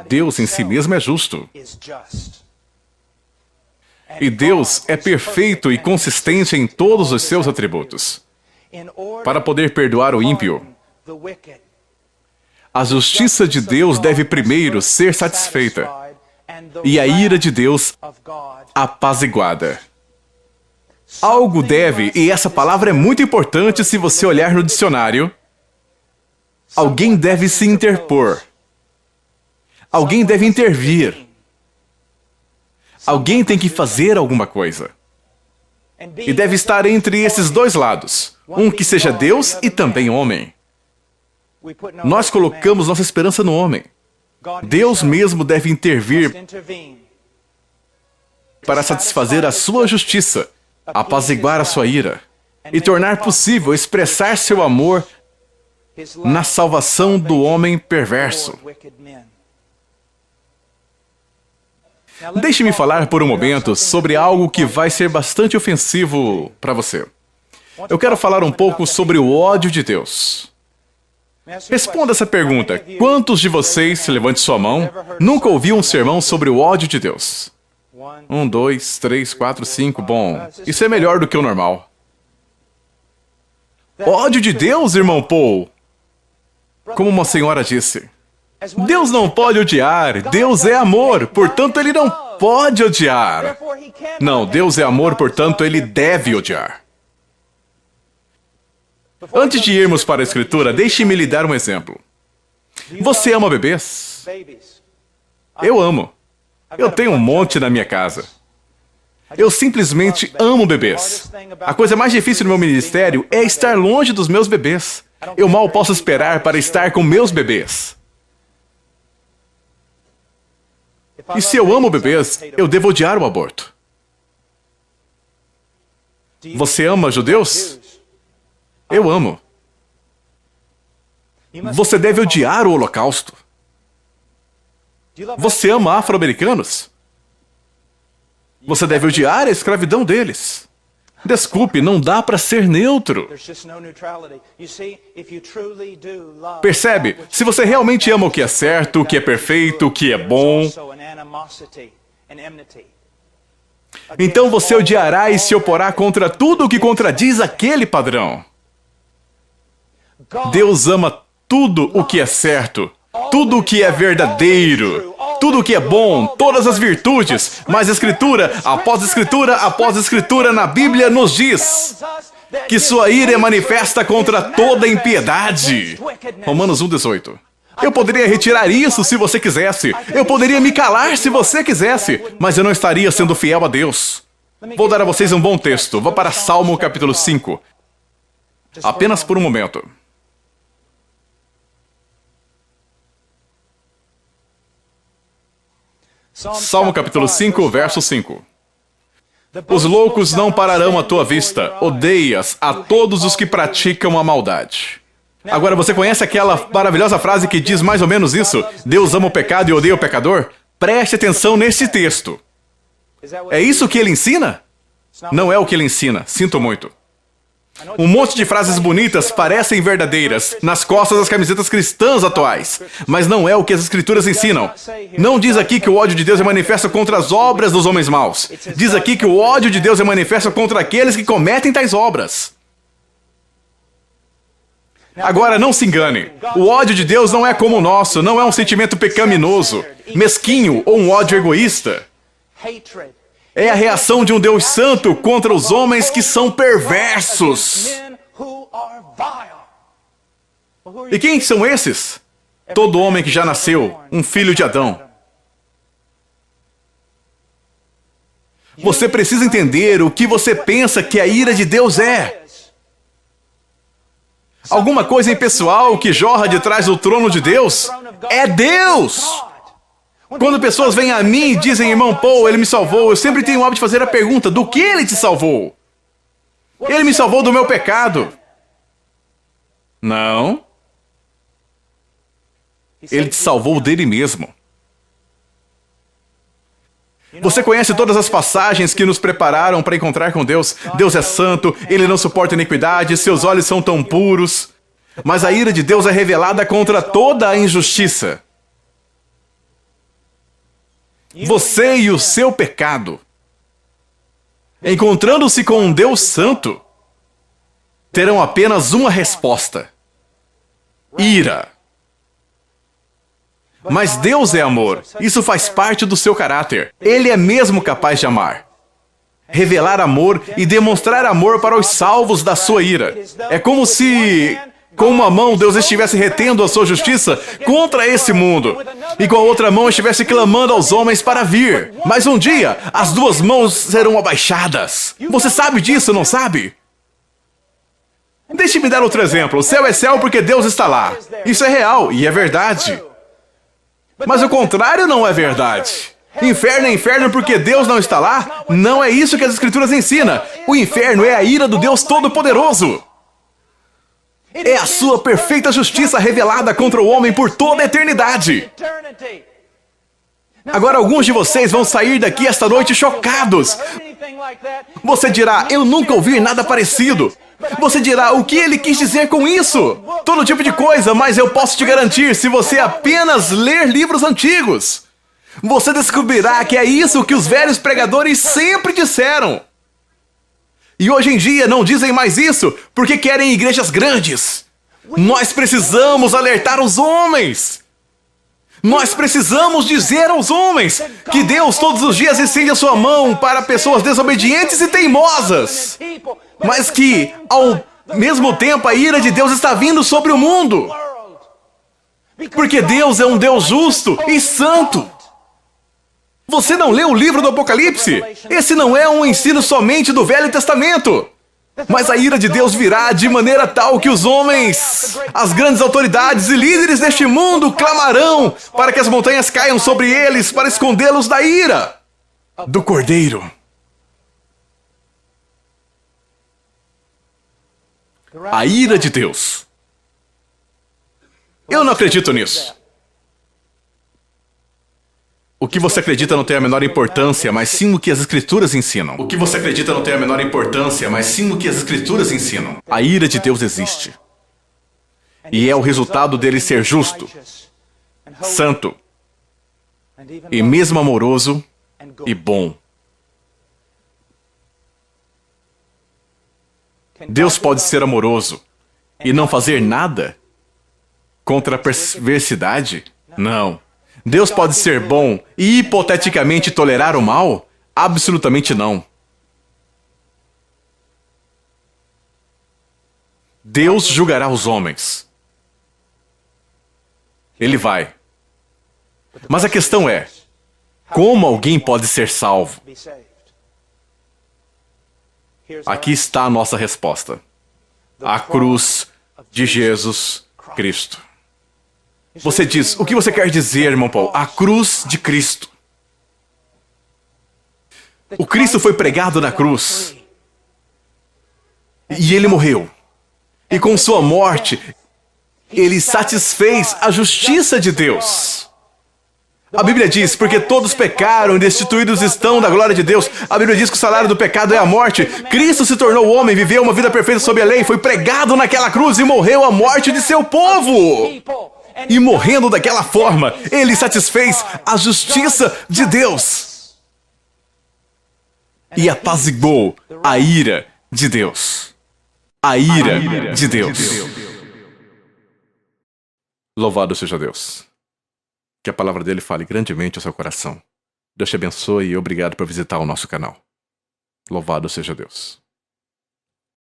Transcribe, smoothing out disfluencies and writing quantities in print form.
Deus em si mesmo é justo. E Deus é perfeito e consistente em todos os seus atributos. Para poder perdoar o ímpio, a justiça de Deus deve primeiro ser satisfeita e a ira de Deus apaziguada. Algo deve, e essa palavra é muito importante se você olhar no dicionário, alguém deve se interpor. Alguém deve intervir. Alguém tem que fazer alguma coisa. E deve estar entre esses dois lados. Um que seja Deus e também homem. Nós colocamos nossa esperança no homem. Deus mesmo deve intervir para satisfazer a sua justiça, apaziguar a sua ira e tornar possível expressar seu amor na salvação do homem perverso. Deixe-me falar por um momento sobre algo que vai ser bastante ofensivo para você. Eu quero falar um pouco sobre o ódio de Deus. Responda essa pergunta. Quantos de vocês, levante sua mão, nunca ouviu um sermão sobre o ódio de Deus? 1, 2, 3, 4, 5. Bom, isso é melhor do que o normal. Ódio de Deus, irmão Paul? Como uma senhora disse, Deus não pode odiar, Deus é amor, portanto ele não pode odiar. Não, Deus é amor, portanto ele deve odiar. Antes de irmos para a Escritura, deixe-me lhe dar um exemplo. Você ama bebês? Eu amo. Eu tenho um monte na minha casa. Eu simplesmente amo bebês. A coisa mais difícil no meu ministério é estar longe dos meus bebês. Eu mal posso esperar para estar com meus bebês. E se eu amo bebês, eu devo odiar o aborto. Você ama judeus? Eu amo. Você deve odiar o Holocausto. Você ama afro-americanos? Você deve odiar a escravidão deles. Desculpe, não dá para ser neutro. Percebe? Se você realmente ama o que é certo, o que é perfeito, o que é bom, então você odiará e se oporá contra tudo o que contradiz aquele padrão. Deus ama tudo o que é certo, tudo o que é verdadeiro, tudo o que é bom, todas as virtudes, mas Escritura após Escritura na Bíblia nos diz que sua ira é manifesta contra toda impiedade. Romanos 1,18. Eu poderia retirar isso se você quisesse. Eu poderia me calar se você quisesse, mas eu não estaria sendo fiel a Deus. Vou dar a vocês um bom texto. Vá para Salmo capítulo 5. Apenas por um momento. Salmo capítulo 5, verso 5. Os loucos não pararão à tua vista, odeias a todos os que praticam a maldade. Agora, você conhece aquela maravilhosa frase que diz mais ou menos isso? Deus ama o pecado e odeia o pecador? Preste atenção nesse texto. É isso que ele ensina? Não é o que ele ensina, sinto muito. Um monte de frases bonitas parecem verdadeiras nas costas das camisetas cristãs atuais, mas não é o que as Escrituras ensinam. Não diz aqui que o ódio de Deus é manifesto contra as obras dos homens maus. Diz aqui que o ódio de Deus é manifesto contra aqueles que cometem tais obras. Agora, não se engane. O ódio de Deus não é como o nosso, não é um sentimento pecaminoso, mesquinho ou um ódio egoísta. É a reação de um Deus santo contra os homens que são perversos. E quem são esses? Todo homem que já nasceu, um filho de Adão. Você precisa entender o que você pensa que a ira de Deus é. Alguma coisa impessoal que jorra de trás do trono de Deus? É Deus! Quando pessoas vêm a mim e dizem, irmão Paul, ele me salvou, eu sempre tenho o hábito de fazer a pergunta, do que ele te salvou? Ele me salvou do meu pecado. Não. Ele te salvou dele mesmo. Você conhece todas as passagens que nos prepararam para encontrar com Deus? Deus é santo, Ele não suporta iniquidade, seus olhos são tão puros. Mas a ira de Deus é revelada contra toda a injustiça. Você e o seu pecado, encontrando-se com um Deus santo, terão apenas uma resposta: ira. Mas Deus é amor. Isso faz parte do seu caráter. Ele é mesmo capaz de amar, revelar amor e demonstrar amor para os salvos da sua ira. É como se, com uma mão, Deus estivesse retendo a sua justiça contra esse mundo, e com a outra mão estivesse clamando aos homens para vir. Mas um dia, as duas mãos serão abaixadas. Você sabe disso, não sabe? Deixe-me dar outro exemplo. O céu é céu porque Deus está lá. Isso é real e é verdade. Mas o contrário não é verdade. Inferno é inferno porque Deus não está lá? Não é isso que as Escrituras ensinam. O inferno é a ira do Deus Todo-Poderoso. É a sua perfeita justiça revelada contra o homem por toda a eternidade. Agora alguns de vocês vão sair daqui esta noite chocados. Você dirá, eu nunca ouvi nada parecido. Você dirá, o que ele quis dizer com isso? Todo tipo de coisa, mas eu posso te garantir, se você apenas ler livros antigos, você descobrirá que é isso que os velhos pregadores sempre disseram. E hoje em dia não dizem mais isso, porque querem igrejas grandes. Nós precisamos alertar os homens. Nós precisamos dizer aos homens que Deus todos os dias estende a sua mão para pessoas desobedientes e teimosas, mas que, ao mesmo tempo, a ira de Deus está vindo sobre o mundo. Porque Deus é um Deus justo e santo. Você não leu o livro do Apocalipse? Esse não é um ensino somente do Velho Testamento. Mas a ira de Deus virá de maneira tal que os homens, as grandes autoridades e líderes deste mundo clamarão para que as montanhas caiam sobre eles para escondê-los da ira do Cordeiro. A ira de Deus. Eu não acredito nisso. O que você acredita não tem a menor importância, mas sim o que as Escrituras ensinam. O que você acredita não tem a menor importância, mas sim o que as Escrituras ensinam. A ira de Deus existe. E é o resultado dele ser justo, santo, e mesmo amoroso e bom. Deus pode ser amoroso e não fazer nada contra a perversidade? Não. Deus pode ser bom e hipoteticamente tolerar o mal? Absolutamente não. Deus julgará os homens. Ele vai. Mas a questão é, como alguém pode ser salvo? Aqui está a nossa resposta. A cruz de Jesus Cristo. Você diz, o que você quer dizer, irmão Paul? A cruz de Cristo. O Cristo foi pregado na cruz. E ele morreu. E com sua morte, ele satisfez a justiça de Deus. A Bíblia diz, porque todos pecaram e destituídos estão da glória de Deus. A Bíblia diz que o salário do pecado é a morte. Cristo se tornou homem, viveu uma vida perfeita sob a lei, foi pregado naquela cruz e morreu a morte de seu povo. E morrendo daquela forma, ele satisfez a justiça de Deus. E apaziguou a ira de Deus. A ira de Deus. Louvado seja Deus. Que a palavra dele fale grandemente ao seu coração. Deus te abençoe e obrigado por visitar o nosso canal. Louvado seja Deus.